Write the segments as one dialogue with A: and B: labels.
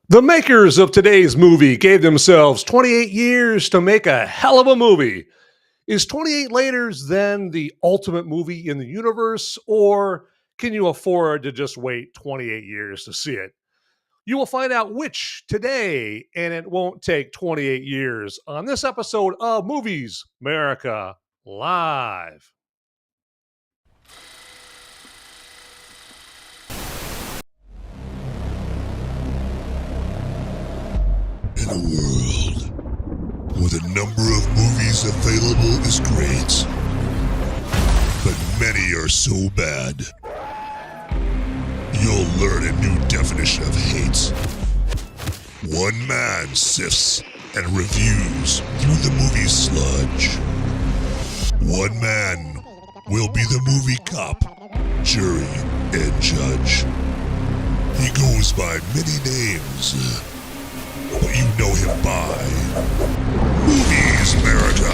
A: The makers of today's movie gave themselves 28 years to make a hell of a movie. Is 28 later then the ultimate movie in the universe, or can you afford to just wait 28 years to see it? You will find out which today, and it won't take 28 years on this episode of Movies Merica Live.
B: In a world where the number of movies available is great, but many are so bad, you'll learn a new definition of hate. One man sifts and reviews through the movie sludge. One man will be the movie cop, jury, and judge. He goes by many names, but you know him by Movies Merica.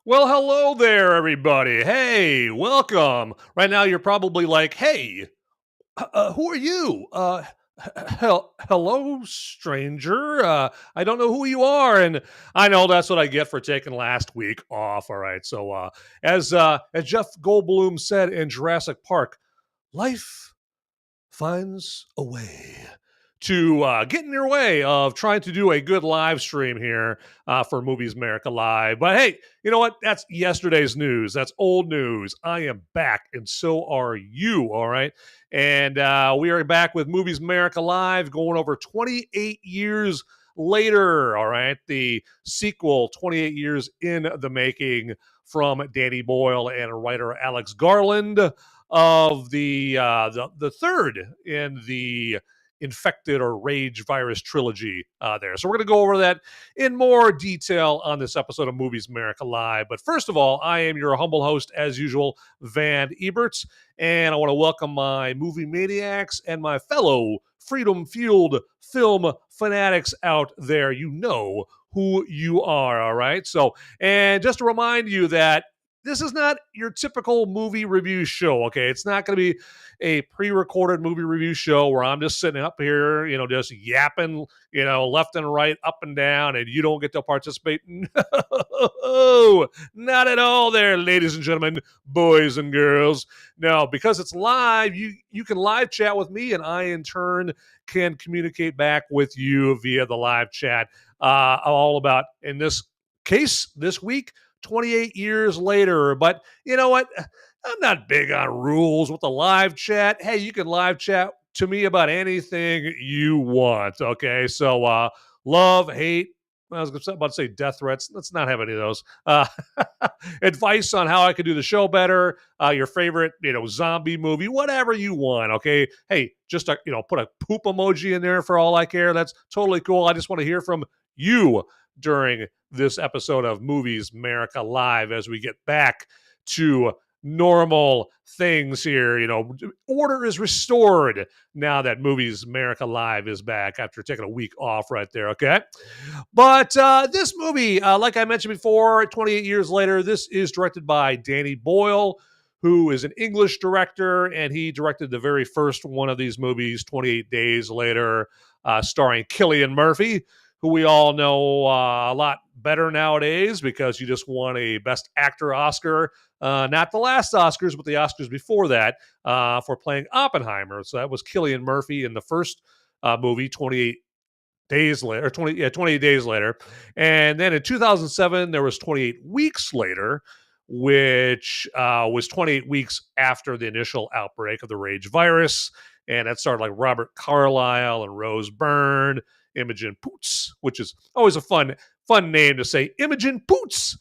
A: Well, hello there, everybody. Hey, welcome. Right now, you're probably like, hey, who are you? Hello, stranger. I don't know who you are, and I know that's what I get for taking last week off. All right, so as Jeff Goldblum said in Jurassic Park, life finds a way to get in your way of trying to do a good live stream here for Movies America Live. But hey, you know what? That's yesterday's news. That's old news. I am back, and so are you, all right? And we are back with Movies America Live, going over 28 years later, all right? The sequel, 28 years in the making, from Danny Boyle and writer Alex Garland, of the third in the infected or rage virus trilogy there. So we're going to go over that in more detail on this episode of Movies America Live. But first of all, I am your humble host, as usual, Van Eberts, and I want to welcome my movie maniacs and my fellow freedom-fueled film fanatics out there. You know who you are, all right? So, and just to remind you that this is not your typical movie review show, okay? It's not going to be a pre-recorded movie review show where I'm just sitting up here, just yapping, left and right, up and down, and you don't get to participate. No, not at all there, ladies and gentlemen, boys and girls. No, because it's live, you can live chat with me, and I, in turn, can communicate back with you via the live chat. All about, in this case, this week, 28 years later. But you know what? I'm not big on rules with the live chat. Hey, you can live chat to me about anything you want. Okay. So, love, hate, I was about to say death threats. Let's not have any of those. Advice on how I could do the show better. Your favorite, zombie movie, whatever you want. Okay. Hey, just, put a poop emoji in there for all I care. That's totally cool. I just want to hear from you during this episode of Movies America Live as we get back to normal things here. Order is restored now that Movies America Live is back after taking a week off right there, okay? But this movie, like I mentioned before, 28 years later, this is directed by Danny Boyle, who is an English director, and he directed the very first one of these movies, 28 Days Later, starring Cillian Murphy, who we all know a lot better nowadays because you just won a Best Actor Oscar, not the last Oscars, but the Oscars before that, for playing Oppenheimer. So that was Cillian Murphy in the first movie, 28 Days Later, or 28 Days Later. And then in 2007, there was 28 Weeks Later, which was 28 weeks after the initial outbreak of the rage virus. And that started like Robert Carlyle and Rose Byrne, Imogen Poots, which is always a fun name to say. Imogen Poots,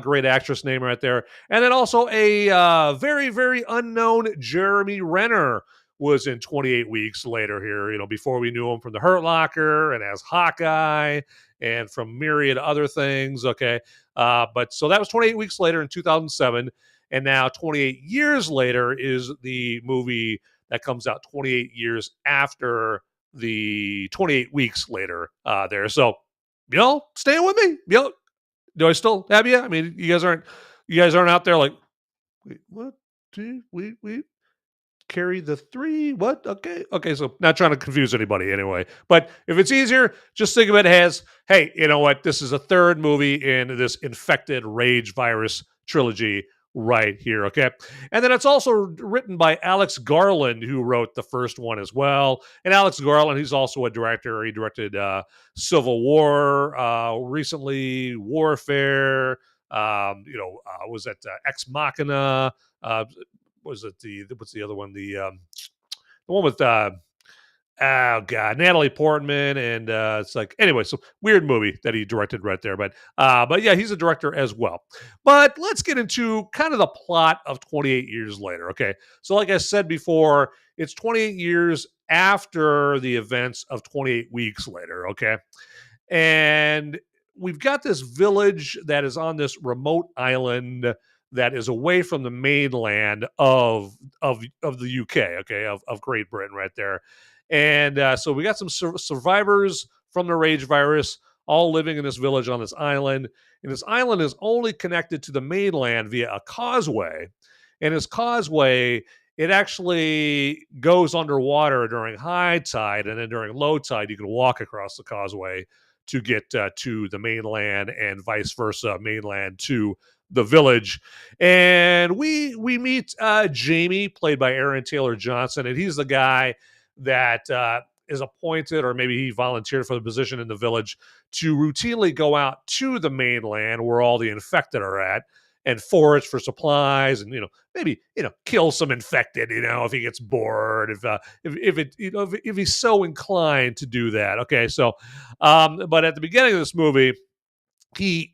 A: great actress name right there. And then also a very, very unknown Jeremy Renner was in 28 Weeks Later here, before we knew him from The Hurt Locker and as Hawkeye and from myriad other things, okay? But so that was 28 Weeks Later in 2007, and now 28 years later is the movie that comes out 28 years after the 28 weeks later there. So, staying with me? Do I still have you? I mean, you guys aren't You guys aren't out there like, wait, what? We carry the 3? What? Okay. So not trying to confuse anybody anyway. But if it's easier, just think of it as, hey, you know what? This is a third movie in this infected rage virus trilogy right here. Okay. And then it's also written by Alex Garland, who wrote the first one as well. And Alex Garland, he's also a director. He directed Civil War, recently Warfare. Was that Ex Machina? Uh, was it what's the other one? The one with oh god, Natalie Portman, and it's like anyway, so weird movie that he directed right there. But yeah, he's a director as well. But let's get into kind of the plot of 28 years later. Okay, so like I said before, it's 28 years after the events of 28 weeks later. Okay, and we've got this village that is on this remote island that is away from the mainland of the UK, okay, of Great Britain, right there. And so we got some survivors from the rage virus, all living in this village on this island. And this island is only connected to the mainland via a causeway. And this causeway, it actually goes underwater during high tide, and then during low tide, you can walk across the causeway to get to the mainland, and vice versa, mainland to the village. And we meet Jamie, played by Aaron Taylor Johnson, and he's the guy that is appointed, or maybe he volunteered for the position in the village, to routinely go out to the mainland where all the infected are at and forage for supplies, and maybe kill some infected, if he gets bored, if he's so inclined to do that. Okay, so but at the beginning of this movie, he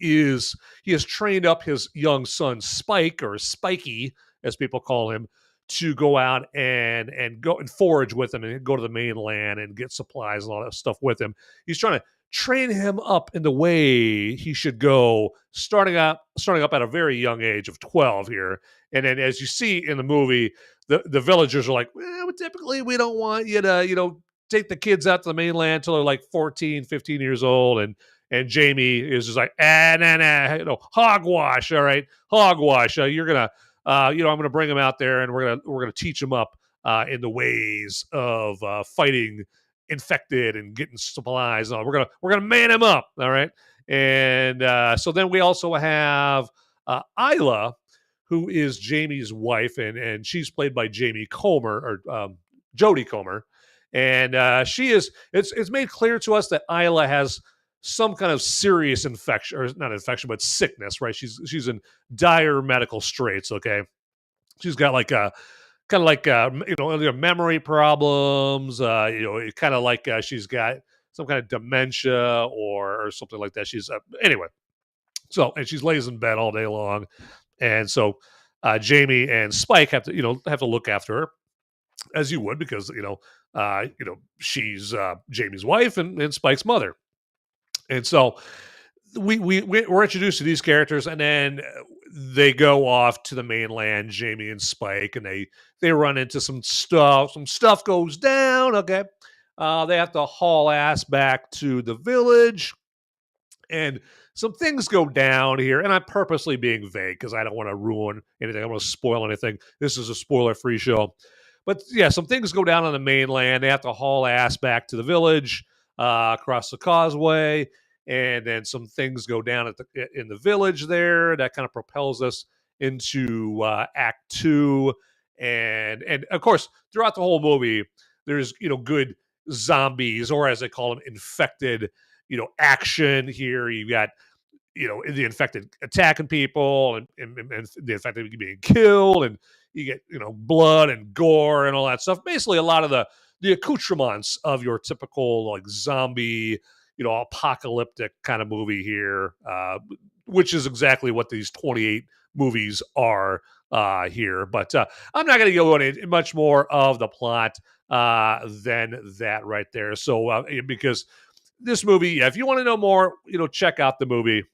A: has trained up his young son Spike, or Spiky as people call him, to go out and go and forage with him and go to the mainland and get supplies and all that stuff with him. He's trying to train him up in the way he should go, starting up at a very young age of 12 here. And then, as you see in the movie, the villagers are like, well, typically we don't want you to take the kids out to the mainland until they're like 14, 15 years old. And Jamie is just like, nah, hogwash. All right, hogwash. You're gonna, I'm gonna bring him out there, and we're gonna teach him up in the ways of fighting infected and getting supplies. We're gonna man him up. All right, and so then we also have Isla, who is Jamie's wife, and she's played by Jodie Comer, and she is. It's made clear to us that Isla has some kind of serious infection, or not infection, but sickness, right? She's in dire medical straits. Okay, she's got like a kind of like memory problems. Kind of like she's got some kind of dementia or something like that. She's anyway. So, and she's lays in bed all day long, and so Jamie and Spike have to look after her, as you would, because she's Jamie's wife and Spike's mother. And so we're introduced to these characters, and then they go off to the mainland, Jamie and Spike, and they run into some stuff. Some stuff goes down. Okay, they have to haul ass back to the village, and some things go down here. And I'm purposely being vague because I don't want to ruin anything. I don't want to spoil anything. This is a spoiler-free show. But yeah, some things go down on the mainland. They have to haul ass back to the village, across the causeway, and then some things go down in the village there that kind of propels us into Act Two, and of course throughout the whole movie, there's good zombies, or as they call them, infected, action. Here you got the infected attacking people, and the infected being killed, and you get blood and gore and all that stuff. Basically, a lot of the accoutrements of your typical like zombie, apocalyptic kind of movie here, which is exactly what these 28 movies are here. But I'm not going to go into much more of the plot than that right there. So because this movie, if you want to know more, check out the movie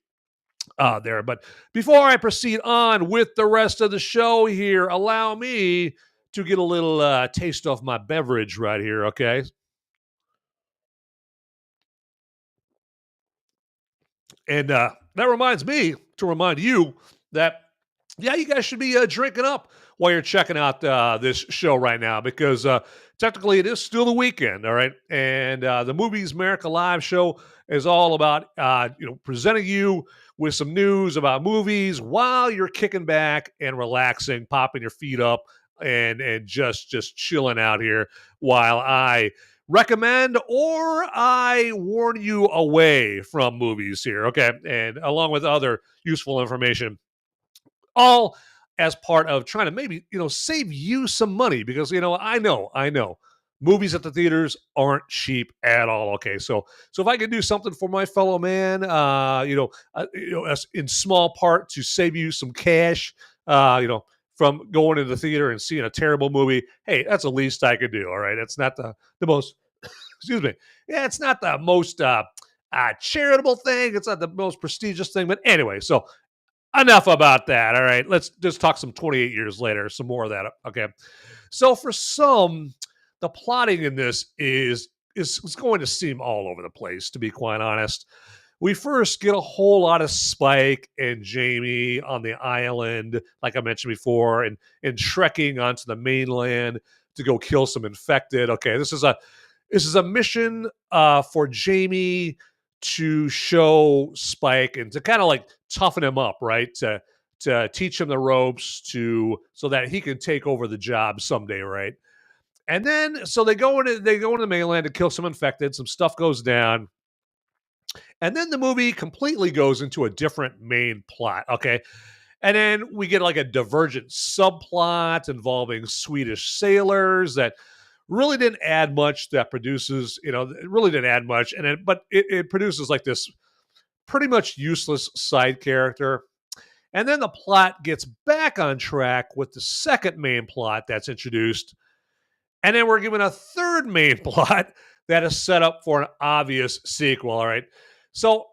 A: there. But before I proceed on with the rest of the show here, allow me to get a little taste of my beverage right here, okay? And that reminds me to remind you that yeah, you guys should be drinking up while you're checking out this show right now because technically it is still the weekend, all right? And the Movies Merica live show is all about presenting you with some news about movies while you're kicking back and relaxing, popping your feet up, and just chilling out here while I recommend or I warn you away from movies here, okay? And along with other useful information, all as part of trying to maybe save you some money because I know movies at the theaters aren't cheap at all. Okay, so if I can do something for my fellow man, as in small part to save you some cash, from going to the theater and seeing a terrible movie, hey, that's the least I could do. All right, it's not the most excuse me, yeah, it's not the most charitable thing, it's not the most prestigious thing, but anyway, so enough about that. All right, let's just talk some 28 years later, some more of that. Okay, so for some, the plotting in this is going to seem all over the place. To be quite honest, we first get a whole lot of Spike and Jamie on the island, like I mentioned before, and trekking onto the mainland to go kill some infected. Okay, this is a mission for Jamie to show Spike and to kind of like toughen him up, right? To teach him the ropes so that he can take over the job someday, right? And then so they go into the mainland to kill some infected, some stuff goes down, and then the movie completely goes into a different main plot, okay? And then we get like a divergent subplot involving Swedish sailors that really didn't add much. That produces, it really didn't add much, but it produces like this pretty much useless side character. And then the plot gets back on track with the second main plot that's introduced. And then we're given a third main plot that is set up for an obvious sequel. All right. So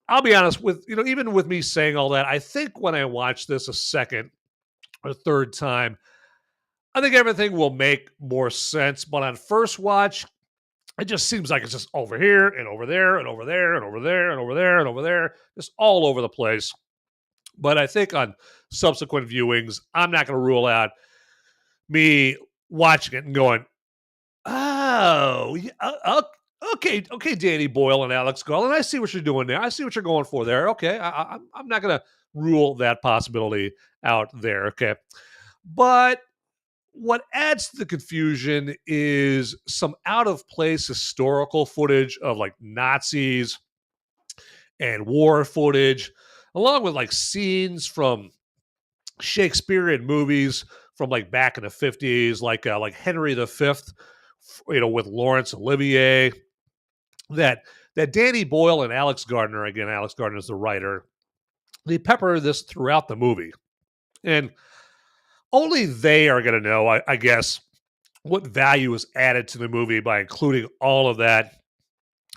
A: I'll be honest with, even with me saying all that, I think when I watch this a second or third time, I think everything will make more sense. But on first watch, it just seems like it's just over here and over there and over there and over there and over there and over there, just all over the place. But I think on subsequent viewings, I'm not going to rule out me watching it and going, oh, okay, Danny Boyle and Alex Garland, I see what you're doing there. I see what you're going for there. Okay, I'm not going to rule that possibility out there. Okay, but what adds to the confusion is some out of place historical footage of like Nazis and war footage, along with like scenes from Shakespearean movies from like back in the 50s, like Henry V, with Laurence Olivier. That Danny Boyle and Alex Gardner, again, Alex Gardner is the writer, they pepper this throughout the movie. And only they are going to know, I guess, what value is added to the movie by including all of that.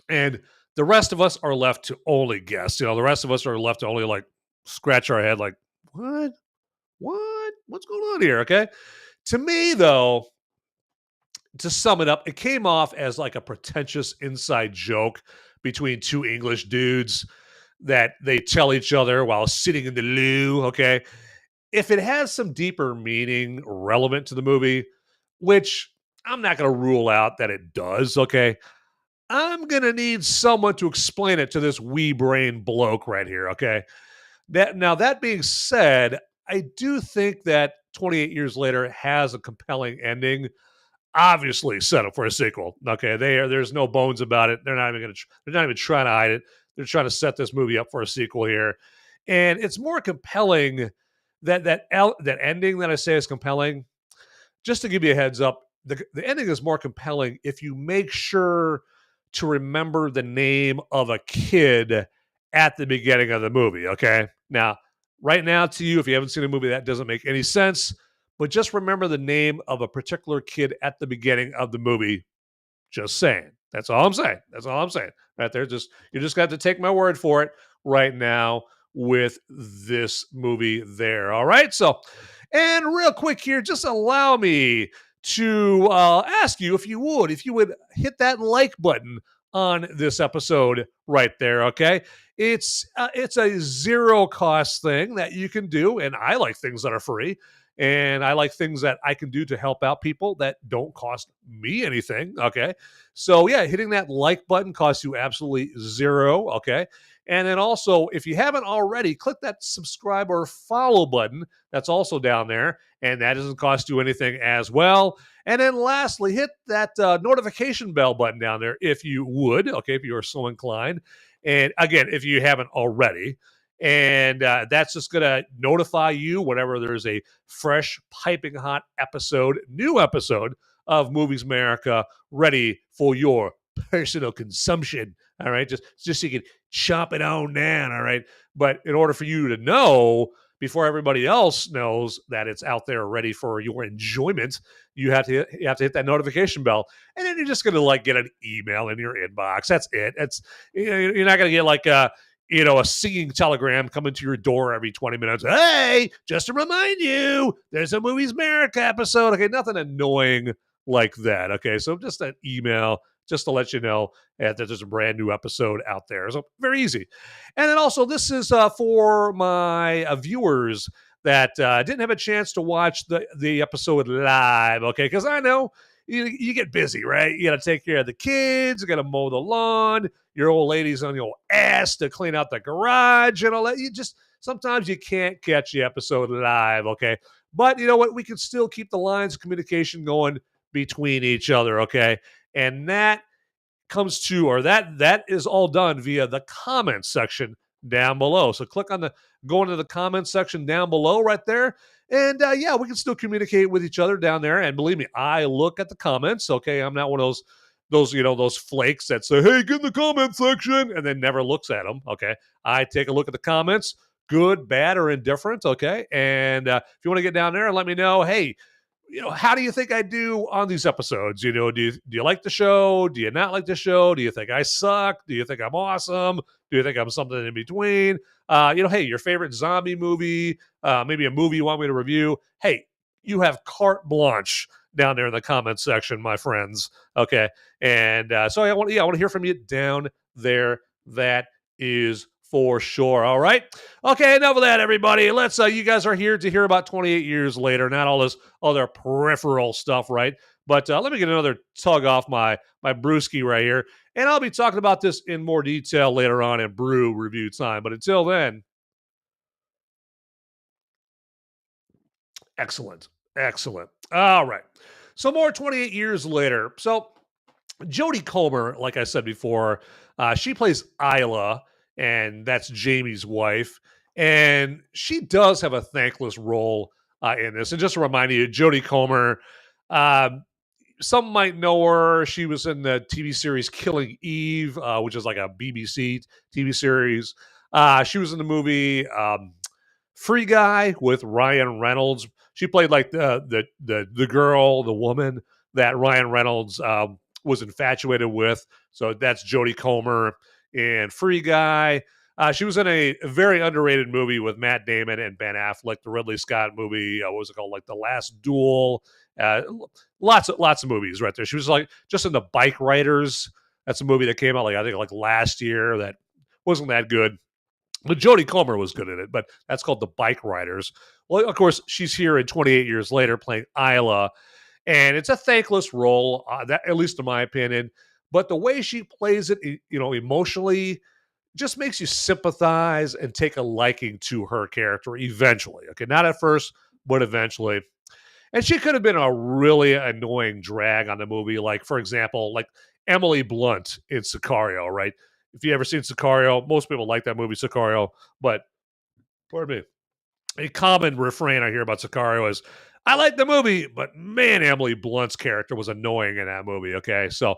A: And the rest of us are left to only guess. The rest of us are left to only like scratch our head like, what? What's going on here? Okay. To me, though, to sum it up, it came off as like a pretentious inside joke between two English dudes that they tell each other while sitting in the loo. Okay. If it has some deeper meaning relevant to the movie, which I'm not going to rule out that it does, okay, I'm going to need someone to explain it to this wee brain bloke right here, okay? That being said, I do think that 28 years later has a compelling ending. Obviously set up for a sequel, okay? There's no bones about it. They're not even trying to hide it. They're trying to set this movie up for a sequel here. And it's more compelling that ending that I say is compelling. Just to give you a heads up, the ending is more compelling if you make sure to remember the name of a kid at the beginning of the movie, okay? Now, right now to you, if you haven't seen a movie, that doesn't make any sense, but just remember the name of a particular kid at the beginning of the movie. Just saying. That's all I'm saying. Right there. You just got to take my word for it right now with this movie there. All right. So, and real quick here, just allow me to ask you if you would hit that like button on this episode right there, okay? It's a zero cost thing that you can do, and I like things that are free, and I like things that I can do to help out people that don't cost me anything, okay? So yeah, hitting that like button costs you absolutely zero, okay? And then also, if you haven't already, click that subscribe or follow button that's also down there, and that doesn't cost you anything as well. And then lastly, hit that notification bell button down there if you would, okay, if you are so inclined. And again, if you haven't already. And that's just going to notify you whenever there's a fresh, piping hot episode, new episode of Movies Merica ready for your personal consumption. All right. Just so you can chop it on down. All right. But in order for you to know, before everybody else knows that it's out there ready for your enjoyment, you have to hit that notification bell, and then you're just gonna like get an email in your inbox. That's it. It's you're not gonna get like a singing telegram coming to your door every 20 minutes. Hey, just to remind you, there's a Movies Merica episode. Okay, nothing annoying like that. Okay, so just an email just to let you know that there's a brand new episode out there. So very easy. And then also, this is for my viewers that didn't have a chance to watch the episode live, okay? Because I know you get busy, right? You got to take care of the kids, you got to mow the lawn, your old lady's on your ass to clean out the garage and all that. Sometimes you can't catch the episode live, okay? But you know what? We can still keep the lines of communication going between each other, okay? And that comes to, or that is all done via the comments section down below. So go into the comments section down below right there. And yeah, we can still communicate with each other down there. And believe me, I look at the comments. Okay. I'm not one of those flakes that say, hey, get in the comment section, and then never looks at them. Okay. I take a look at the comments, good, bad, or indifferent. Okay. And if you want to get down there and let me know, hey, how do you think I do on these episodes? Do you like the show? Do you not like the show? Do you think I suck? Do you think I'm awesome? Do you think I'm something in between? Hey, your favorite zombie movie, maybe a movie you want me to review. Hey, you have carte blanche down there in the comments section, my friends. Okay. And so I want to hear from you down there. That is for sure. All right. Okay, enough of that, everybody. Let's you guys are here to hear about 28 years later, not all this other peripheral stuff, right? But let me get another tug off my brewski right here, and I'll be talking about this in more detail later on in brew review time. But until then, excellent. All right. So more 28 years later. So Jodie Comer, like I said before, she plays Isla, and that's Jamie's wife. And she does have a thankless role in this. And just to remind you, Jodie Comer, some might know her. She was in the TV series Killing Eve, which is like a BBC TV series. She was in the movie Free Guy with Ryan Reynolds. She played like the girl, the woman that Ryan Reynolds was infatuated with. So that's Jodie Comer in Free Guy. She was in a very underrated movie with Matt Damon and Ben Affleck, the Ridley Scott movie. What was it called? Like The Last Duel. Lots of movies right there. She was like just in The Bike Riders. That's a movie that came out I think last year that wasn't that good. But Jodie Comer was good in it, but that's called The Bike Riders. Well, of course, she's here in 28 years later playing Isla, and it's a thankless role, that at least in my opinion. But the way she plays it, emotionally, just makes you sympathize and take a liking to her character eventually. Okay, not at first, but eventually. And she could have been a really annoying drag on the movie, like, for example, like Emily Blunt in Sicario, right? If you ever seen Sicario, most people like that movie, Sicario, but, pardon me, a common refrain I hear about Sicario is, I like the movie, but man, Emily Blunt's character was annoying in that movie, okay? So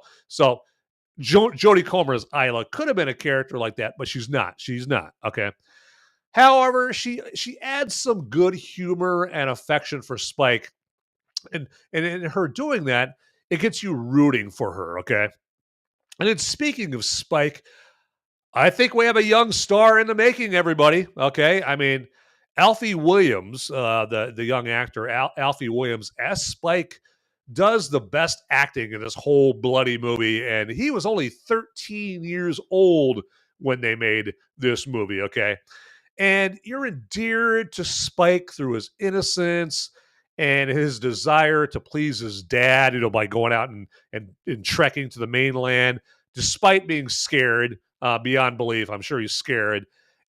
A: Jodie Comer's Isla could have been a character like that, but she's not. She's not, okay? However, she adds some good humor and affection for Spike, and in her doing that, it gets you rooting for her, okay? And then speaking of Spike, I think we have a young star in the making, everybody, okay? I mean, Alfie Williams, the young actor, Alfie Williams, as Spike, does the best acting in this whole bloody movie. And he was only 13 years old when they made this movie, okay? And you're endeared to Spike through his innocence and his desire to please his dad, by going out and trekking to the mainland, despite being scared beyond belief. I'm sure he's scared.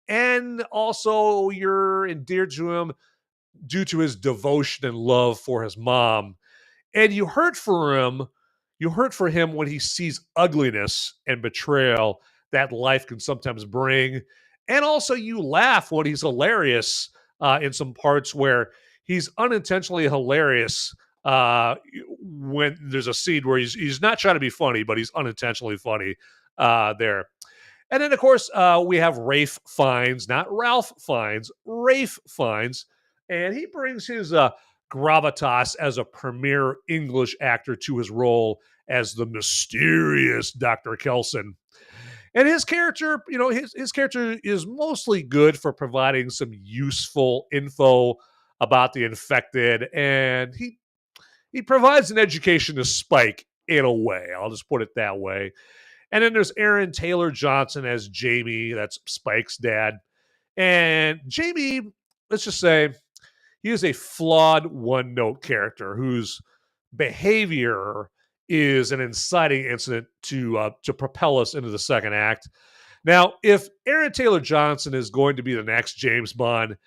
A: And also, you're endeared to him due to his devotion and love for his mom. And you hurt for him. You hurt for him when he sees ugliness and betrayal that life can sometimes bring. And also, you laugh when he's hilarious in some parts where he's unintentionally hilarious when there's a scene where he's not trying to be funny, but he's unintentionally funny there. And then, of course, we have Rafe Fiennes, not Ralph Fiennes, Rafe Fiennes. And he brings his gravitas as a premier English actor to his role as the mysterious Dr. Kelson. And his character, his character is mostly good for providing some useful info about the infected, and he provides an education to Spike in a way. I'll just put it that way. And then there's Aaron Taylor Johnson as Jamie, that's Spike's dad. And Jamie, let's just say, he is a flawed one-note character whose behavior is an inciting incident to propel us into the second act. Now, if Aaron Taylor Johnson is going to be the next James Bond,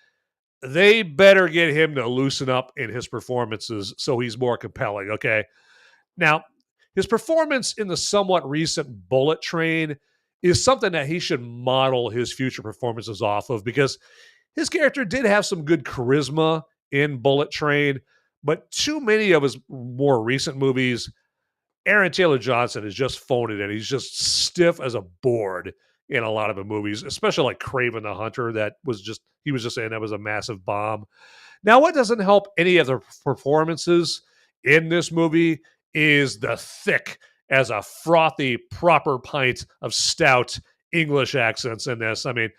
A: they better get him to loosen up in his performances so he's more compelling, okay? Now, his performance in the somewhat recent Bullet Train is something that he should model his future performances off of, because his character did have some good charisma in Bullet Train, but too many of his more recent movies, Aaron Taylor Johnson is just phoned it in. He's just stiff as a board in a lot of the movies, especially like Kraven the Hunter. He was just saying that was a massive bomb. Now, what doesn't help any of the performances in this movie is the thick as a frothy, proper pint of stout English accents in this. I mean,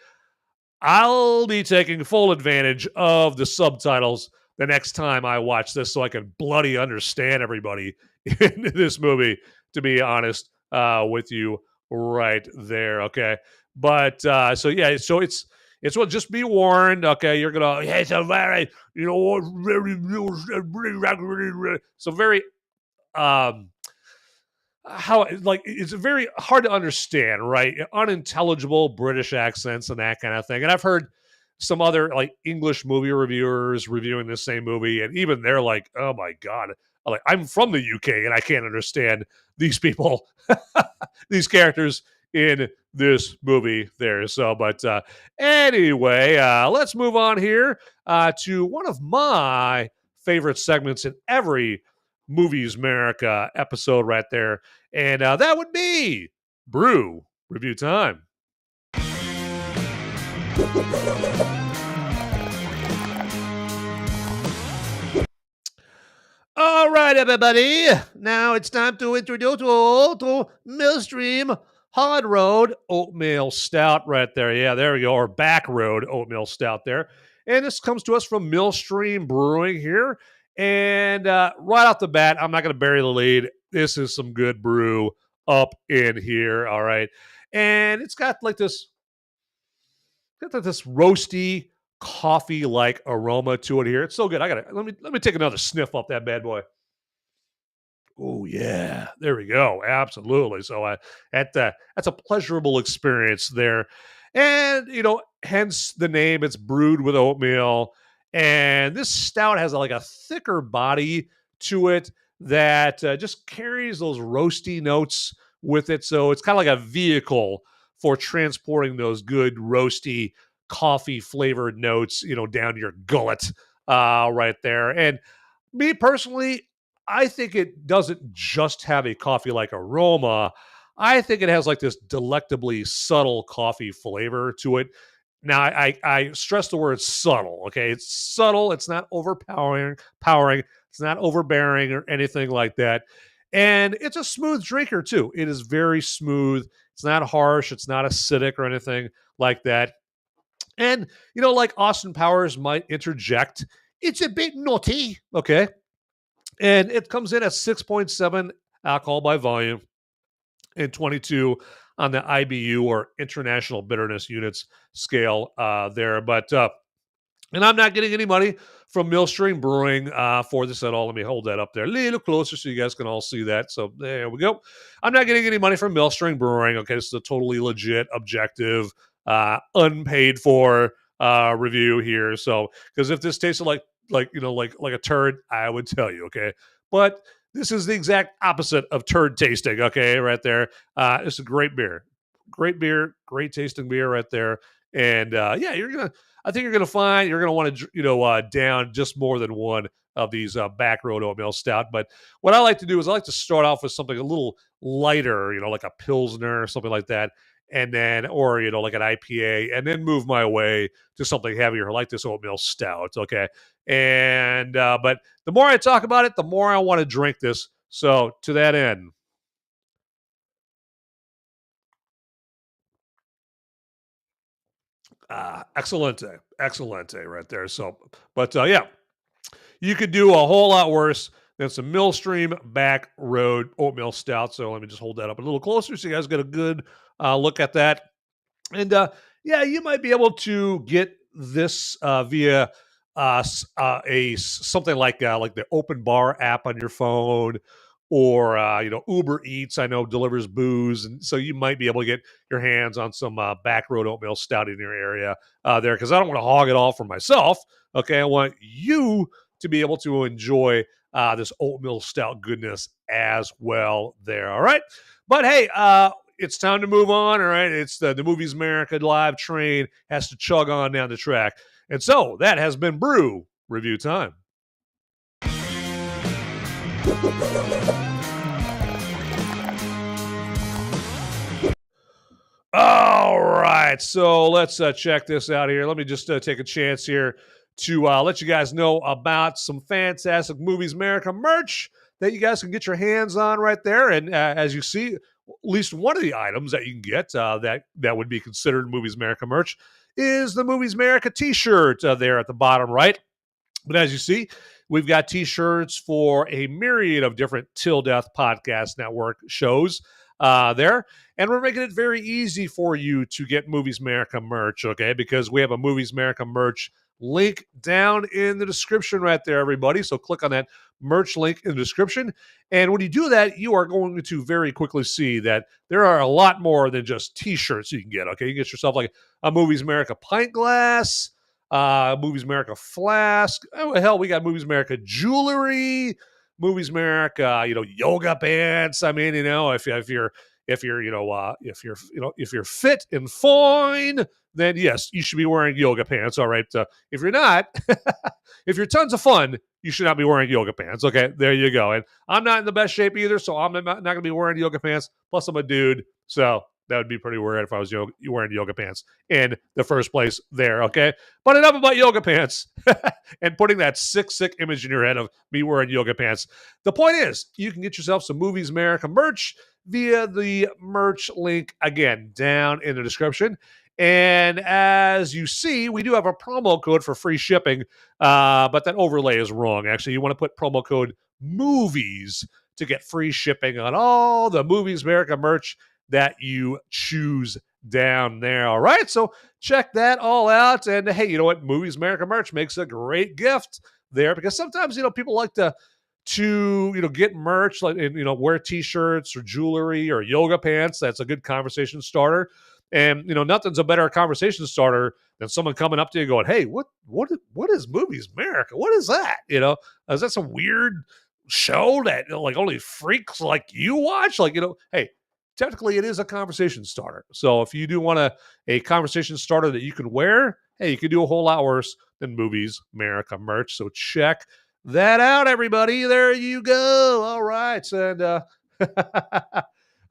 A: I'll be taking full advantage of the subtitles the next time I watch this so I can bloody understand everybody in this movie, to be honest with you right there, okay? But, so well, just be warned, okay? You're going to, it's a very, so very, it's very hard to understand, right? Unintelligible British accents and that kind of thing. And I've heard some other like English movie reviewers reviewing this same movie, and even they're like, "Oh my god!" I'm from the UK and I can't understand these people, these characters in this movie. There, so but anyway, let's move on here to one of my favorite segments in every Movies Merica episode right there. And that would be Brew Review Time. All right, everybody. Now it's time to introduce you all to Millstream Hard Road Oatmeal Stout right there. Yeah, there we go. Or Back Road Oatmeal Stout there. And this comes to us from Millstream Brewing here. And right off the bat, I'm not going to bury the lead. This is some good brew up in here, all right? And it's got like this roasty, coffee-like aroma to it here. It's so good. Let me take another sniff off that bad boy. Oh yeah, there we go. Absolutely. So that's a pleasurable experience there, and hence the name. It's brewed with oatmeal. And this stout has like a thicker body to it that just carries those roasty notes with it. So it's kind of like a vehicle for transporting those good roasty coffee flavored notes, down your gullet right there. And me personally, I think it doesn't just have a coffee-like aroma. I think it has like this delectably subtle coffee flavor to it. Now, I stress the word subtle, okay? It's subtle. It's not overpowering. It's not overbearing or anything like that. And it's a smooth drinker, too. It is very smooth. It's not harsh. It's not acidic or anything like that. And, like Austin Powers might interject, it's a bit nutty, okay? And it comes in at 6.7 alcohol by volume and 22 on the IBU, or International Bitterness Units scale there. But and I'm not getting any money from Millstream Brewing for this at all. Let me hold that up there a little closer so you guys can all see that. So there we go. I'm not getting any money from Millstream Brewing. Okay, this is a totally legit, objective, unpaid for review here. So because if this tasted like a turd, I would tell you. Okay, but this is the exact opposite of turd tasting. Okay, right there. It's a great beer, great tasting beer right there. And yeah, I think you're going to find you're going to want to, down just more than one of these back road oatmeal stout. But what I like to do is I like to start off with something a little lighter, like a Pilsner or something like that. And then, or, like an IPA, and then move my way to something heavier like this oatmeal stout. Okay. And, but the more I talk about it, the more I want to drink this. So to that end, excellente right there. So, but yeah, you could do a whole lot worse than some Millstream Back Road Oatmeal Stout. So let me just hold that up a little closer so you guys get a good look at that. And yeah, you might be able to get this via something like the Open Bar app on your phone, or Uber Eats. I know delivers booze, and so you might be able to get your hands on some Back Road Oatmeal Stout in your area there, because I don't want to hog it all for myself. Okay, I want you to be able to enjoy this oatmeal stout goodness as well there. All right. But hey, it's time to move on. All right. It's the Movies Merica live train has to chug on down the track. And so that has been Brew Review Time. All right. So let's check this out here. Let me just take a chance here to let you guys know about some fantastic Movies Merica merch that you guys can get your hands on right there. And as you see, at least one of the items that you can get that would be considered Movies Merica merch is the Movies Merica t-shirt there at the bottom right. But as you see, we've got t-shirts for a myriad of different Till Death Podcast Network shows there. And we're making it very easy for you to get Movies Merica merch, okay? Because we have a Movies Merica merch link down in the description right there, everybody. So click on that merch link in the description. And when you do that, you are going to very quickly see that there are a lot more than just t-shirts you can get, okay? You can get yourself like a Movies Merica pint glass, Movies Merica flask. Oh, hell, we got Movies Merica jewelry, Movies Merica, yoga pants. I mean, if you're fit and fine, then yes, you should be wearing yoga pants. All right. If you're not, if you're tons of fun, you should not be wearing yoga pants. Okay, there you go. And I'm not in the best shape either, so I'm not going to be wearing yoga pants. Plus, I'm a dude, so that would be pretty weird if I was wearing yoga pants in the first place there, okay? But enough about yoga pants and putting that sick image in your head of me wearing yoga pants. The point is, you can get yourself some Movies Merica merch via the merch link, again, down in the description. And as you see, we do have a promo code for free shipping, but that overlay is wrong. Actually, you want to put promo code MOVIES to get free shipping on all the Movies Merica merch that you choose down there. All right, so check that all out. And hey, you know what? Movies Merica merch makes a great gift there, because sometimes people like to get merch, like wear t-shirts or jewelry or yoga pants. That's a good conversation starter. And nothing's a better conversation starter than someone coming up to you going, "Hey, what is Movies Merica? What is that? Is that some weird show that like only freaks like you watch?" Hey, technically it is a conversation starter. So if you do want a conversation starter that you can wear, hey, you can do a whole lot worse than Movies Merica merch. So check that out, everybody. There you go. All right. And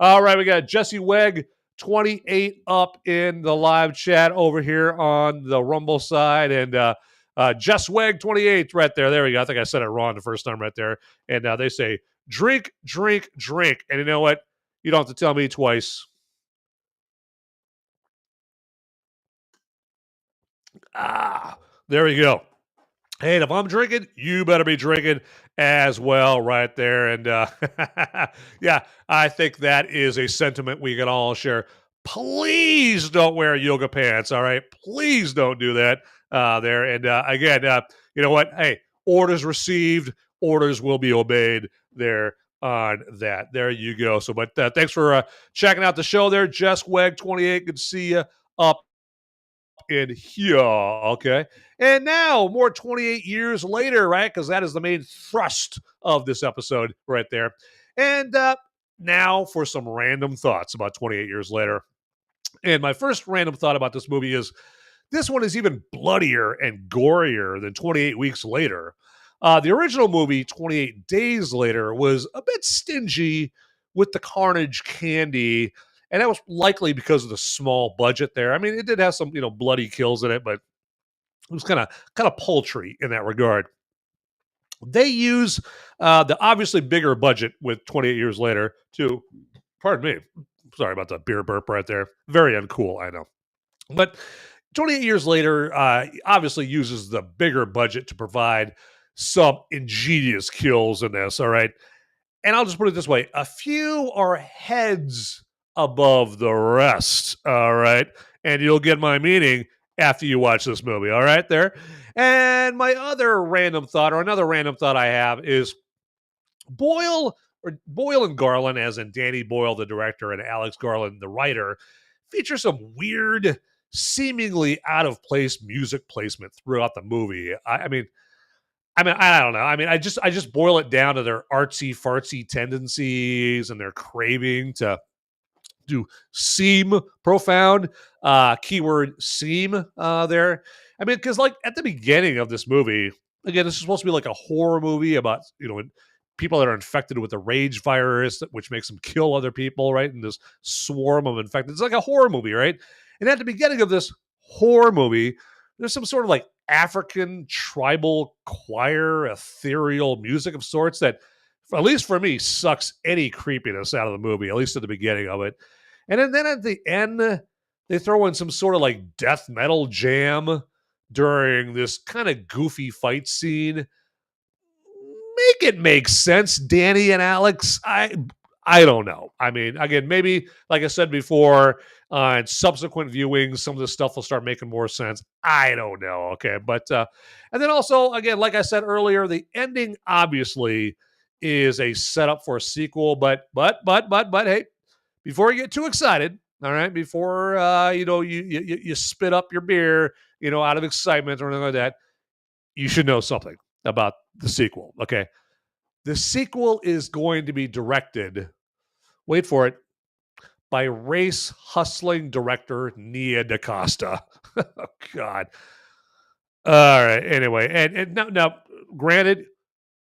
A: all right, we got Jesse Weg 28 up in the live chat over here on the Rumble side, and Jess Weg 28 right there. There we go. I think I said it wrong the first time right there. And they say drink, drink, drink. And you know what? You don't have to tell me twice. There we go. Hey, and if I'm drinking, you better be drinking as well, right there. And yeah, I think that is a sentiment we can all share. Please don't wear yoga pants. All right, please don't do that there. And again, you know what? Hey, orders received, orders will be obeyed there on that. There you go. So, but thanks for checking out the show there, Jess Weg 28. Good to see you up in here. Okay. And now, more 28 years later, right? Because that is the main thrust of this episode right there. And now for some random thoughts about 28 years later. And my first random thought about this movie is this one is even bloodier and gorier than 28 weeks later. The original movie, 28 Days Later, was a bit stingy with the carnage candy, and that was likely because of the small budget there. I mean, it did have some, bloody kills in it, but it was kind of paltry in that regard. They use the obviously bigger budget with 28 years later to, pardon me, sorry about the beer burp right there. Very uncool, I know. But 28 years later, obviously uses the bigger budget to provide some ingenious kills in this, all right? And I'll just put it this way, a few are heads above the rest, all right? And you'll get my meaning after you watch this movie, all right, there? And my other random thought, or another random thought I have, is Boyle and Garland, as in Danny Boyle, the director, and Alex Garland, the writer, feature some weird, seemingly out of place music placement throughout the movie. I mean, I don't know. I mean, I just boil it down to their artsy fartsy tendencies and their craving to seem profound. Keyword seem there. I mean, because like at the beginning of this movie, again, this is supposed to be like a horror movie about people that are infected with the rage virus, which makes them kill other people, right? And this swarm of infected. It's like a horror movie, right? And at the beginning of this horror movie, there's some sort of like African tribal choir, ethereal music of sorts that, at least for me, sucks any creepiness out of the movie, at least at the beginning of it. And then at the end, they throw in some sort of like death metal jam during this kind of goofy fight scene. Make it make sense, Danny and Alex. I don't know. I mean, again, maybe like I said before, in subsequent viewings, some of this stuff will start making more sense. I don't know. Okay, but and then also, again, like I said earlier, the ending obviously is a setup for a sequel. But hey, before you get too excited, all right, before you spit up your beer, out of excitement or anything like that, you should know something about the sequel. Okay, the sequel is going to be directed. Wait for it. By race hustling director Nia DaCosta. Oh, God. All right. Anyway, and now, granted,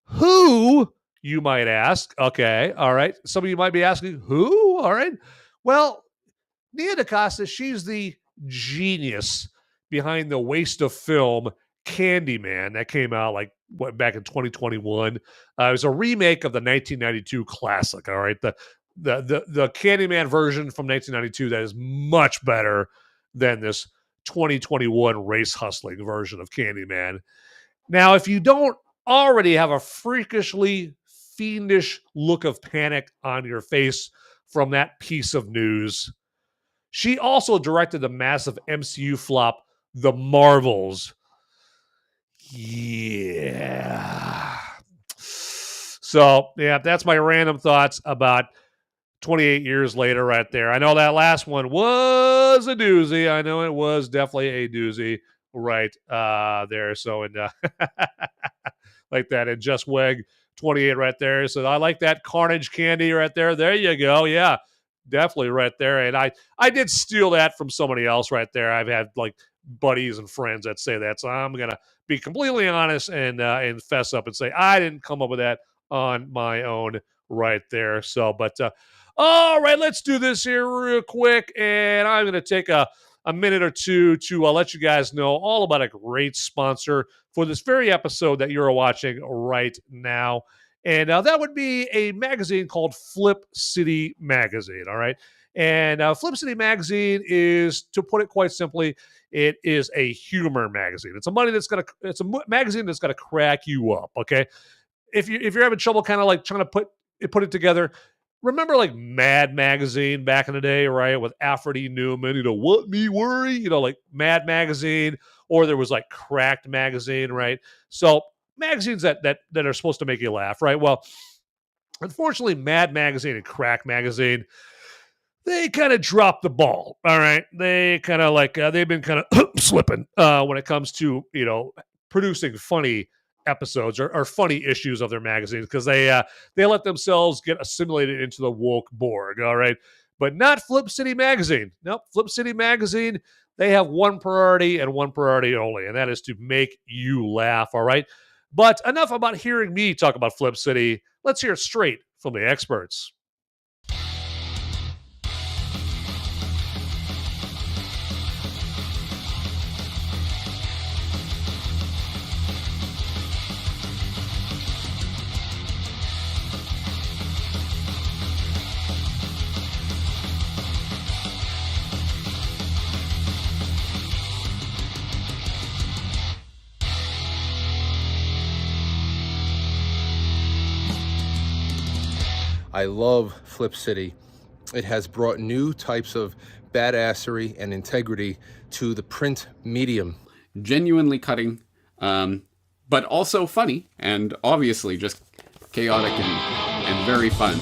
A: who you might ask? Okay. All right. Some of you might be asking, who? All right. Well, Nia DaCosta, she's the genius behind the waste of film Candyman that came out back in 2021. It was a remake of the 1992 classic. All right. The Candyman version from 1992 that is much better than this 2021 race hustling version of Candyman. Now, if you don't already have a freakishly fiendish look of panic on your face from that piece of news, she also directed the massive MCU flop, The Marvels. Yeah. So, yeah, that's my random thoughts about 28 years later right there. I know that last one was a doozy. I know it was definitely a doozy right there. So, and like that. And Just Weg 28 right there. So I like that carnage candy right there. There you go. Yeah, definitely right there. And I did steal that from somebody else right there. I've had like buddies and friends that say that. So I'm going to be completely honest and fess up and say I didn't come up with that on my own right there. So, but all right, let's do this here real quick. And I'm going to take a minute or two to let you guys know all about a great sponsor for this very episode that you're watching right now. And that would be a magazine called Flip City Magazine, all right? And Flip City Magazine is, to put it quite simply, it is a humor magazine. It's a magazine that's gonna crack you up. Okay, if you're having trouble kind of like trying to put it together, remember like Mad Magazine back in the day, right? With Alfred E. Newman, what me worry, like Mad Magazine, or there was like Cracked Magazine, right? So magazines that are supposed to make you laugh, right? Well, unfortunately, Mad Magazine and Crack Magazine, they kind of dropped the ball. All right, they kind of like they've been kind of slipping when it comes to producing funny episodes or funny issues of their magazines, because they let themselves get assimilated into the woke Borg. All right, but not Flip City Magazine. Nope, Flip City Magazine. They have one priority and one priority only, and that is to make you laugh. All right, but enough about hearing me talk about Flip City. Let's hear it straight from the experts.
C: I love Flip City. It has brought new types of badassery and integrity to the print medium.
D: Genuinely cutting, but also funny, and obviously just chaotic and very fun.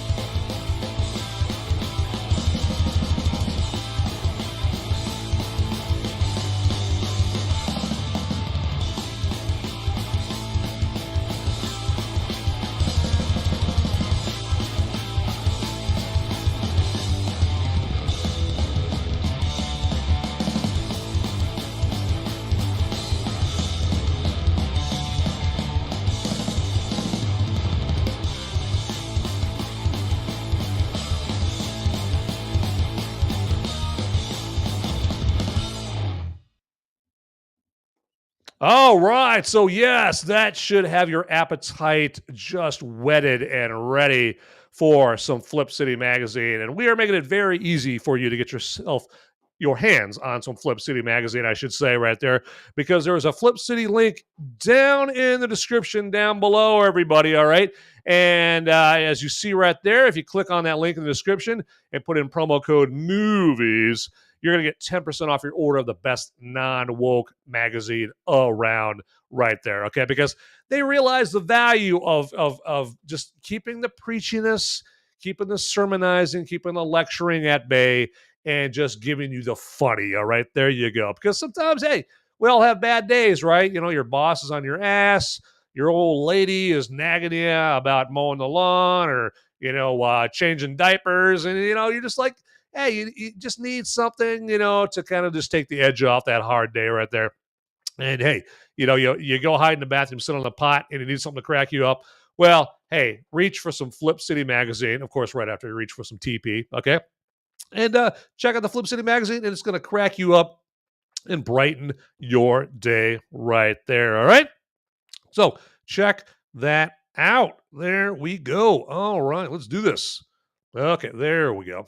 A: All right. So, yes, that should have your appetite just whetted and ready for some Flip City Magazine. And we are making it very easy for you to get your hands on some Flip City Magazine, I should say, right there, because there is a Flip City link down in the description down below, everybody. All right. And as you see right there, if you click on that link in the description and put in promo code MOVIES, you're going to get 10% off your order of the best non-woke magazine around right there, okay? Because they realize the value of just keeping the preachiness, keeping the sermonizing, keeping the lecturing at bay, and just giving you the funny, all right? There you go. Because sometimes, hey, we all have bad days, right? Your boss is on your ass, your old lady is nagging you about mowing the lawn or, changing diapers, and, you're just like, hey, you just need something, to kind of just take the edge off that hard day right there. And hey, you go hide in the bathroom, sit on the pot, and you need something to crack you up. Well, hey, reach for some Flip City Magazine, of course, right after you reach for some TP, okay? And check out the Flip City Magazine, and it's going to crack you up and brighten your day right there, all right? So check that out. There we go. All right, let's do this. Okay, there we go.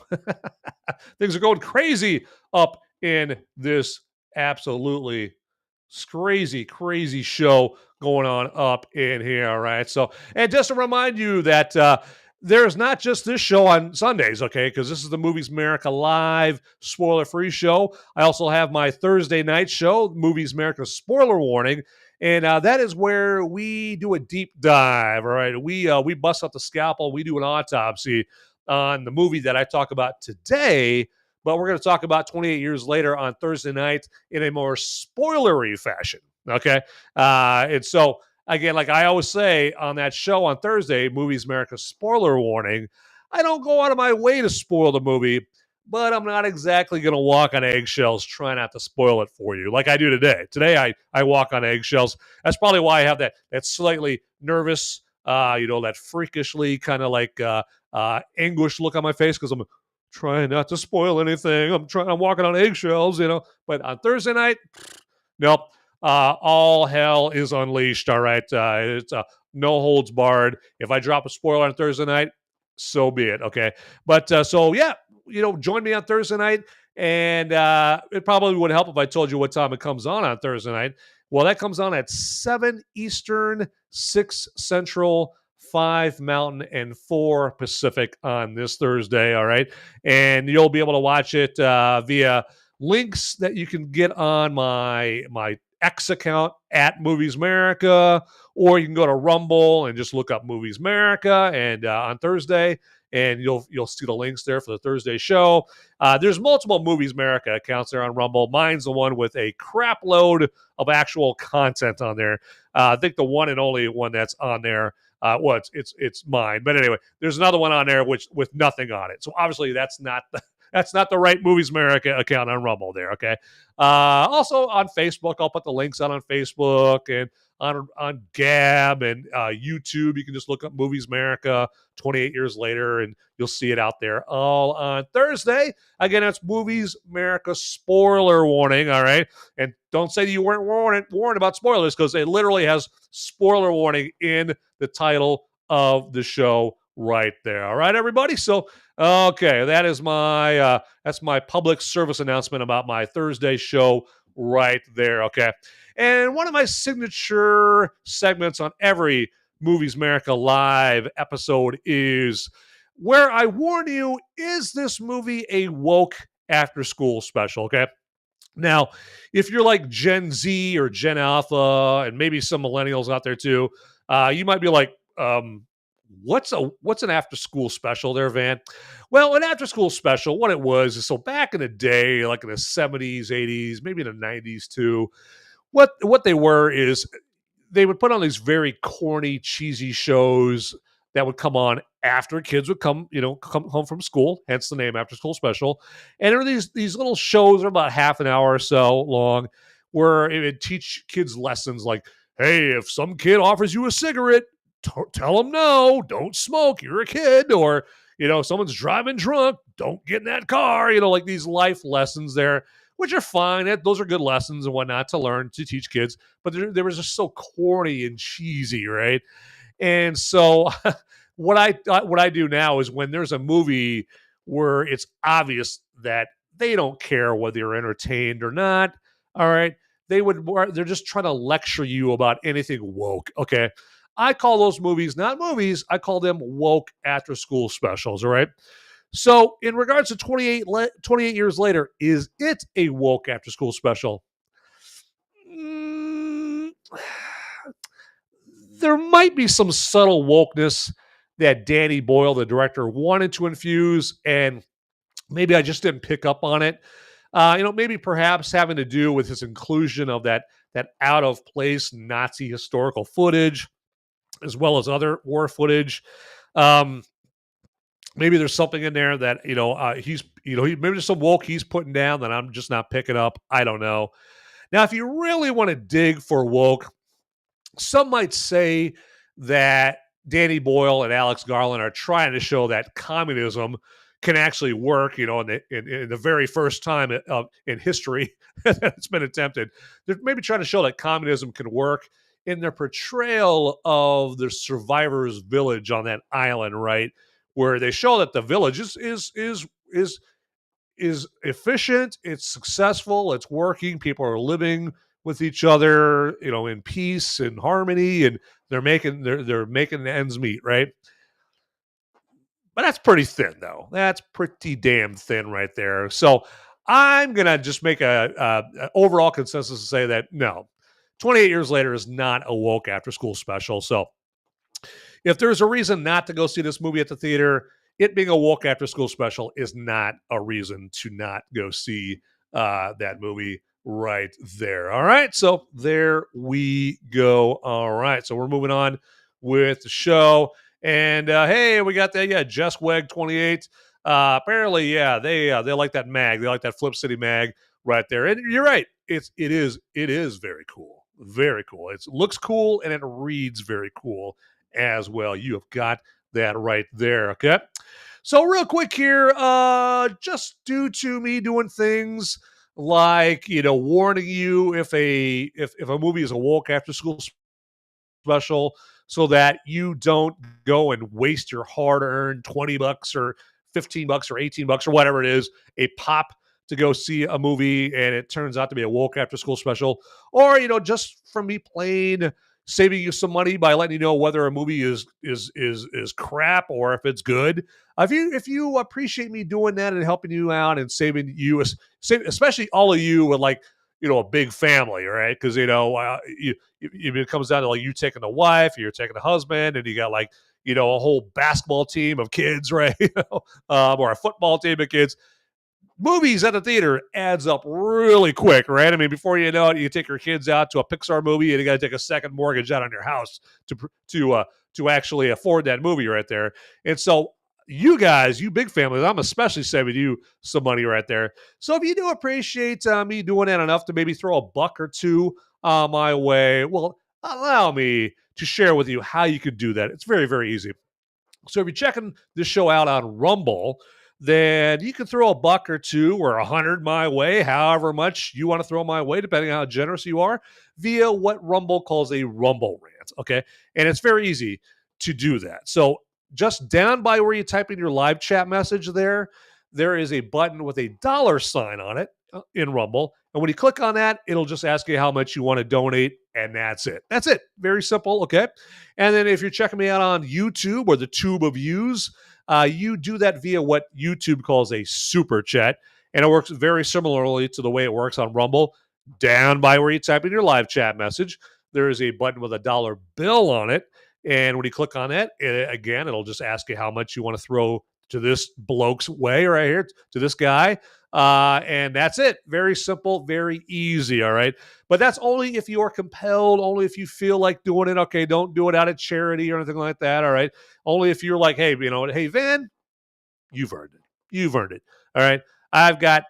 A: Things are going crazy up in this absolutely crazy show going on up in here. All right. So, and just to remind you that there's not just this show on Sundays, okay, because this is the Movies Merica live spoiler-free show. I also have my Thursday night show, Movies Merica Spoiler Warning, and that is where we do a deep dive. All right, we bust out the scalpel, we do an autopsy on the movie that I talk about today, but we're going to talk about 28 years later on Thursday night in a more spoilery fashion, okay? And so, again, like I always say on that show on Thursday, Movies Merica Spoiler Warning, I don't go out of my way to spoil the movie, but I'm not exactly going to walk on eggshells trying not to spoil it for you like I do today. Today, I walk on eggshells. That's probably why I have that slightly nervous, that freakishly kind of like anguished look on my face, because I'm trying not to spoil anything. I'm walking on eggshells, But on Thursday night, nope. All hell is unleashed. All right. It's no holds barred. If I drop a spoiler on Thursday night, so be it. Okay. But so, yeah, join me on Thursday night. And it probably would help if I told you what time it comes on Thursday night. Well, that comes on at 7 Eastern, 6 Central, 5 Mountain, and 4 Pacific on this Thursday. All right. And you'll be able to watch it via links that you can get on my X account at Movies Merica, or you can go to Rumble and just look up Movies Merica and on Thursday, and you'll see the links there for the Thursday show. There's multiple Movies Merica accounts there on Rumble. Mine's the one with a crap load of actual content on there. I think the one and only one that's on there, it's mine. But anyway, there's another one on there with nothing on it. So obviously that's not the right Movies Merica account on Rumble there, okay? Also on Facebook, I'll put the links out on Facebook and on Gab and YouTube. You can just look up Movies Merica 28 years later, and you'll see it out there all on Thursday. Again, it's Movies Merica spoiler warning, all right? And don't say you weren't warned about spoilers, because it literally has spoiler warning in the title of the show right there. All right, everybody? So, okay, that's my public service announcement about my Thursday show right there, okay? And one of my signature segments on every Movies Merica Live episode is where I warn you, is this movie a woke after-school special, okay? Now, if you're like Gen Z or Gen Alpha, and maybe some millennials out there too, you might be like, what's an after-school special there, Van? Well, an after-school special, what it was is, so back in the day, like in the 70s, 80s, maybe in the 90s too, what they were is they would put on these very corny, cheesy shows that would come on after kids would come home from school, hence the name After School Special. And there were these little shows, are about half an hour or so long, where it would teach kids lessons like, hey, if some kid offers you a cigarette, tell them no, don't smoke, you're a kid. Or, someone's driving drunk, don't get in that car. Like these life lessons there, which are fine. Those are good lessons and whatnot to learn, to teach kids. But they were just so corny and cheesy, right? And so what I do now is, when there's a movie where it's obvious that they don't care whether you're entertained or not, all right, they're just trying to lecture you about anything woke, okay? I call those movies not movies. I call them woke after-school specials, all right? So in regards to 28 years later, is it a woke after-school special? There might be some subtle wokeness that Danny Boyle, the director, wanted to infuse, and maybe I just didn't pick up on it. Maybe perhaps having to do with his inclusion of that out-of-place Nazi historical footage, as well as other war footage. Maybe there's something in there that, maybe there's some woke he's putting down that I'm just not picking up. I don't know. Now, if you really want to dig for woke, some might say that Danny Boyle and Alex Garland are trying to show that communism can actually work, in the very first time in history that it's been attempted. They're maybe trying to show that communism can work in their portrayal of the survivors' village on that island, right? Where they show that the village is efficient, it's successful, it's working, people are living with each other, in peace and harmony, and they're making ends meet, right? But that's pretty thin, though. That's pretty damn thin right there. So I'm gonna just make a overall consensus to say that no, 28 years later is not a woke after school special. So if there's a reason not to go see this movie at the theater, it being a woke after school special is not a reason to not go see that movie right there. All right. So there we go. All right. So we're moving on with the show. And hey, we got that. Yeah, Jess Weg 28. Apparently, yeah, they like that mag. They like that Flip City mag right there. And you're right. It is very cool. Very cool. It looks cool and it reads very cool as well. You have got that right there. Okay. So real quick here, just due to me doing things like, warning you if a movie is a woke after school special, so that you don't go and waste your hard-earned $20 or $15 or $18 or whatever it is, a pop to go see a movie, and it turns out to be a woke after school special, or just from me plain saving you some money by letting you know whether a movie is crap or if it's good. If you appreciate me doing that and helping you out and saving you, especially all of you with a big family, right? Because it comes down to you taking a wife, you're taking a husband, and you got a whole basketball team of kids, right? Or a football team of kids. Movies at the theater adds up really quick, right? I mean, before you know it, you take your kids out to a Pixar movie, and you got to take a second mortgage out on your house to actually afford that movie right there. And so, you guys, you big families, I'm especially saving you some money right there. So if you do appreciate me doing that enough to maybe throw a buck or two my way, well, allow me to share with you how you could do that. It's very, very easy. So if you're checking this show out on Rumble, then you can throw a buck or two or 100 my way, however much you want to throw my way, depending on how generous you are, via what Rumble calls a Rumble rant, okay? And it's very easy to do that. So just down by where you type in your live chat message there is a button with a $sign on it in Rumble. And when you click on that, it'll just ask you how much you want to donate, and that's it. That's it. Very simple, okay? And then if you're checking me out on YouTube or the Tube of Views, you do that via what YouTube calls a super chat, and it works very similarly to the way it works on Rumble. Down by where you type in your live chat message, there is a button with a dollar bill on it, and when you click on that, it'll just ask you how much you want to throw to this bloke's way right here, to this guy. And that's it. Very simple, very easy, all right? But that's only if you are compelled, only if you feel like doing it. Okay, don't do it out of charity or anything like that, all right? Only if you're like, hey, hey, Van, you've earned it. You've earned it, all right? I've got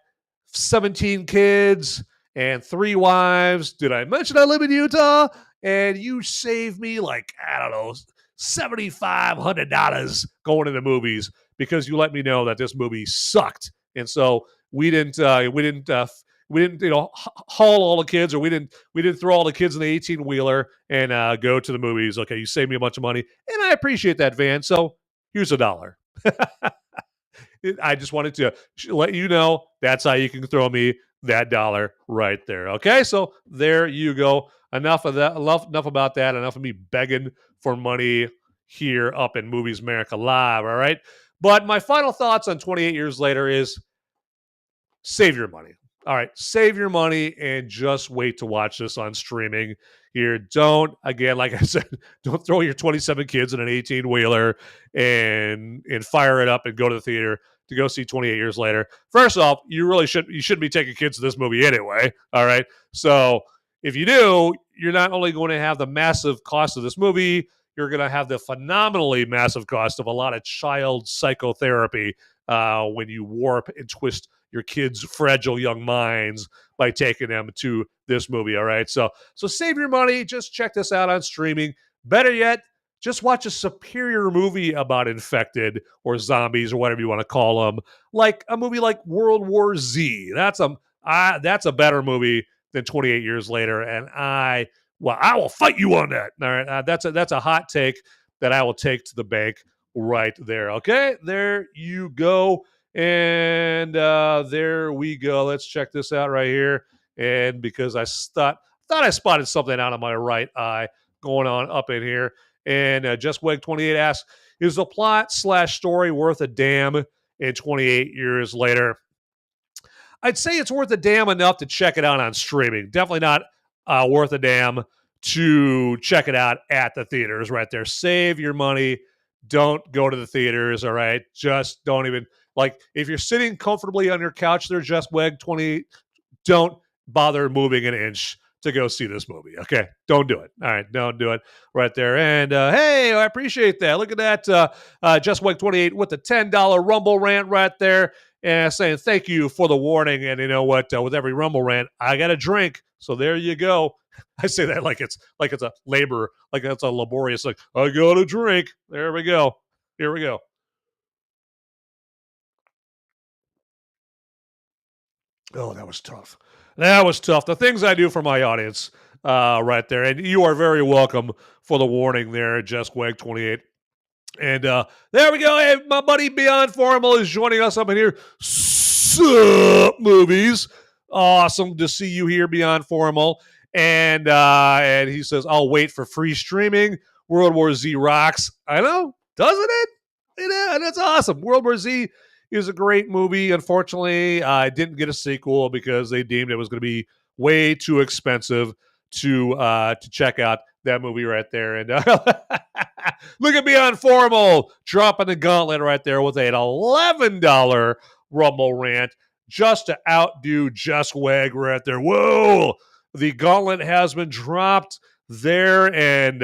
A: 17 kids and 3 wives. Did I mention I live in Utah? And you save me $7,500 going to the movies because you let me know that this movie sucked. And so we didn't haul all the kids, or we didn't throw all the kids in the 18-wheeler and go to the movies. Okay, you saved me a bunch of money, and I appreciate that, Van. So here's $1. I just wanted to let you know that's how you can throw me that $1 right there. Okay, so there you go. Enough of that. Enough about that. Enough of me begging for money here up in Movies Merica Live. All right. But my final thoughts on 28 years later is save your money. All right. Save your money and just wait to watch this on streaming here. Don't, again, like I said, don't throw your 27 kids in an 18-wheeler and fire it up and go to the theater to go see 28 years later. First off, you shouldn't be taking kids to this movie anyway. All right. So if you do, you're not only going to have the massive cost of this movie, you're going to have the phenomenally massive cost of a lot of child psychotherapy when you warp and twist your kids' fragile young minds by taking them to this movie, all right? So save your money. Just check this out on streaming. Better yet, just watch a superior movie about infected or zombies or whatever you want to call them, like a movie like World War Z. That's a better movie than 28 years later, and I will fight you on that. All right, that's a hot take that I will take to the bank right there. Okay, there you go, and there we go. Let's check this out right here, and because I thought I spotted something out of my right eye going on up in here, and Just Weg 28 asks, is the plot/story worth a damn in 28 years later? I'd say it's worth a damn enough to check it out on streaming. Definitely not worth a damn to check it out at the theaters right there. Save your money. Don't go to the theaters, all right? Just don't even, if you're sitting comfortably on your couch there, Just Weg 28, don't bother moving an inch to go see this movie, okay? Don't do it. All right, don't do it right there. And, hey, I appreciate that. Look at that, Just Weg 28 with the $10 Rumble rant right there. And saying thank you for the warning. And you know what? With every Rumble rant, I got a drink. So there you go. I say that like it's a labor, like it's a laborious, I got a drink. There we go. Here we go. Oh, that was tough. That was tough. The things I do for my audience right there. And you are very welcome for the warning there, Just Weg 28. And there we go. Hey, my buddy Beyond Formal is joining us up in here. Sup, movies. Awesome to see you here, Beyond Formal. And he says, I'll wait for free streaming. World War Z rocks. I know, doesn't it? Yeah, that's awesome. World War Z is a great movie. Unfortunately, I didn't get a sequel because they deemed it was going to be way too expensive to check out that movie right there. And look at Beyond Formal dropping the gauntlet right there with an $11 Rumble rant just to outdo Just Wag right there. Whoa! The gauntlet has been dropped there, and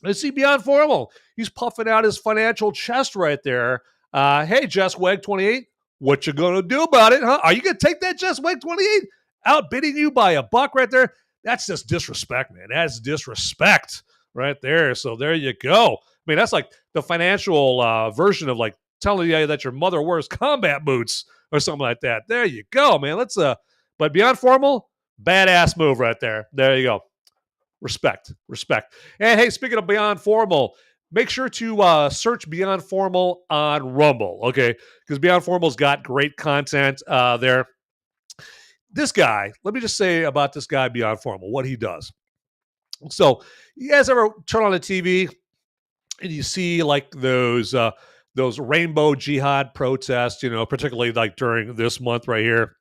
A: let's see Beyond Formal. He's puffing out his financial chest right there. Hey, Just Wag 28, what you gonna do about it, huh? Are you gonna take that Just Wag 28 outbidding you by $1 right there? That's just disrespect, man. That's disrespect right there. So there you go. I mean, that's like the financial version of like telling you that your mother wears combat boots or something like that. There you go, man. But Beyond Formal, badass move right there. There you go. Respect. And hey, speaking of Beyond Formal, make sure to search Beyond Formal on Rumble, okay? Because Beyond Formal's got great content there. This guy, let me just say about this guy, Beyond Formal, what he does. So, you guys ever turn on the TV and you see like those rainbow jihad protests, particularly like during this month right here,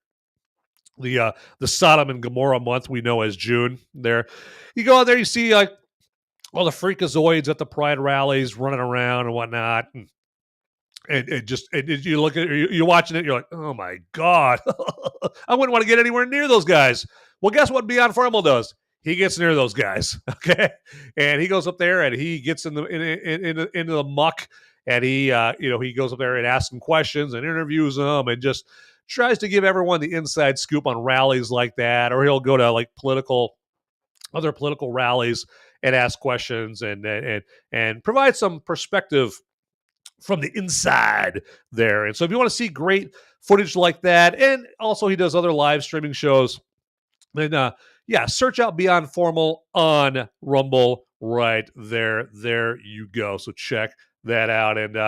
A: the Sodom and Gomorrah month we know as June. There, you go out there, you see like all the freakazoids at the Pride rallies running around and whatnot, and you look at you're watching it, you're like, oh my god, I wouldn't want to get anywhere near those guys. Well, guess what Beyond Formal does? He gets near those guys, okay, and he goes up there and he gets into the muck, and he goes up there and asks them questions and interviews them and just tries to give everyone the inside scoop on rallies like that, or he'll go to like other political rallies and ask questions and provide some perspective from the inside there. And so if you want to see great footage like that, and also he does other live streaming shows, then search out Beyond Formal on Rumble right there. There you go. So check that out. And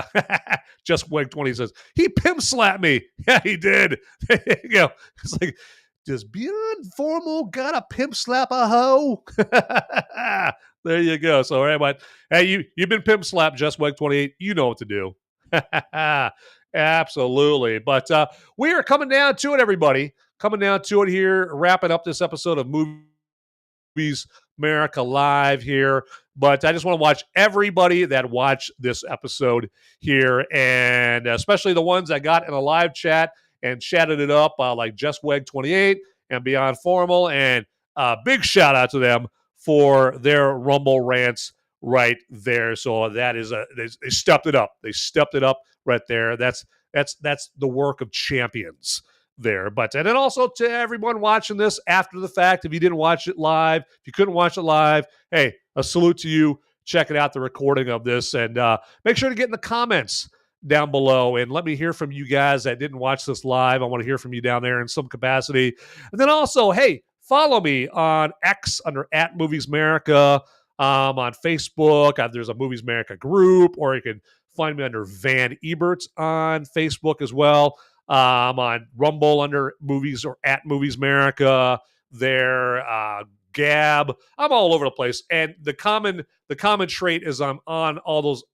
A: Just Wig 20 says, he pimp slapped me. Yeah, he did. There you go. It's like, does Beyond Formal got a pimp slap a hoe? There you go. So, all right, but hey, you've been pimp slapped, Just Wig 28. You know what to do. Absolutely. But we are coming down to it, everybody. Coming down to it here, wrapping up this episode of Movies Merica Live here. But I just want to watch everybody that watched this episode here, and especially the ones that got in a live chat and chatted it up, like Just Weg 28 and Beyond Formal. And big shout out to them for their Rumble rants right there. So that is they stepped it up. They stepped it up right there. That's the work of champions there. But and then also to everyone watching this after the fact, if you didn't watch it live, if you couldn't watch it live, hey, a salute to you. Check it out, the recording of this, and make sure to get in the comments down below and let me hear from you guys that didn't watch this live. I want to hear from you down there in some capacity. And then also, hey, follow me on X under @MoviesMerica, on Facebook. There's a Movies Merica group, or you can find me under Van Ebert on Facebook as well. I'm on Rumble under Movies or @MoviesMerica there. Gab, I'm all over the place, and the common trait is I'm on all those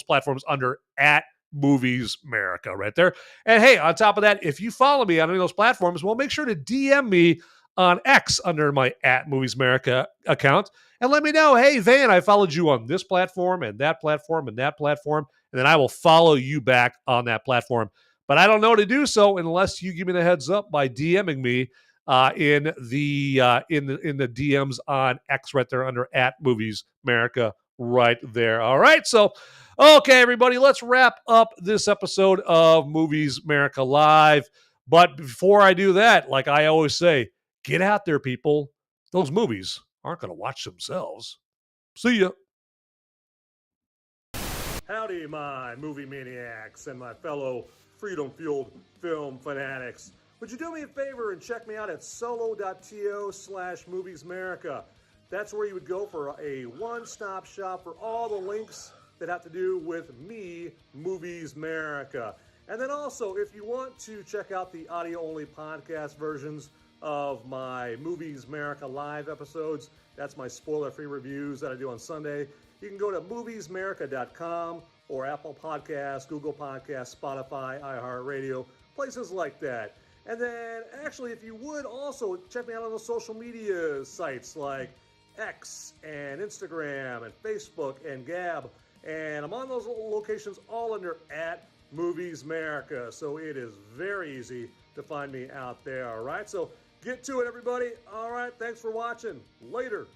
A: platforms under @MoviesMerica right there. And hey, on top of that, if you follow me on any of those platforms, well, make sure to DM me on X under my @MoviesMerica account and let me know, hey, Van, I followed you on this platform and that platform and that platform, and then I will follow you back on that platform. But I don't know to do so unless you give me the heads up by DMing me in the DMs on X right there under @MoviesMerica right there. All right, so okay, everybody, let's wrap up this episode of Movies Merica Live. But before I do that, like I always say, get out there, people. Those movies aren't going to watch themselves. See ya. Howdy, my movie maniacs and my fellow freedom-fueled film fanatics. Would you do me a favor and check me out at solo.to/moviesmerica? That's where you would go for a one-stop shop for all the links that have to do with me, Movies Merica. And then also, if you want to check out the audio-only podcast versions of my Movies Merica live episodes, that's my spoiler-free reviews that I do on Sunday, you can go to moviesmerica.com or Apple Podcasts, Google Podcasts, Spotify, iHeartRadio, places like that. And then, actually, if you would also check me out on the social media sites like X and Instagram and Facebook and Gab. And I'm on those locations all under @MoviesMerica. So it is very easy to find me out there, all right? So get to it, everybody. All right, thanks for watching. Later.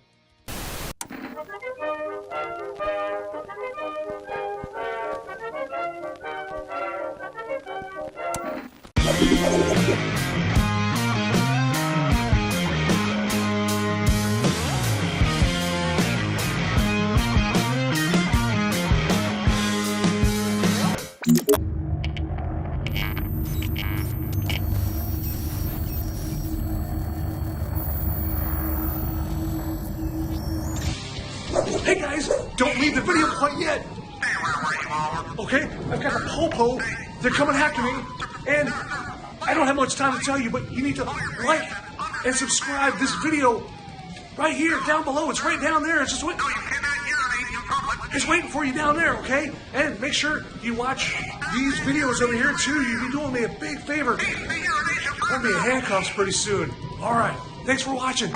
E: Hey guys, don't leave the video quite yet. Okay, I've got the popo. They're coming after me, and I don't have much time to tell you, but you need to like and subscribe this video right here, down below. It's right down there. It's just waiting. It's waiting for you down there, okay? And make sure you watch these videos over here too. You'll be doing me a big favor. I'll be in handcuffs pretty soon. All right. Thanks for watching.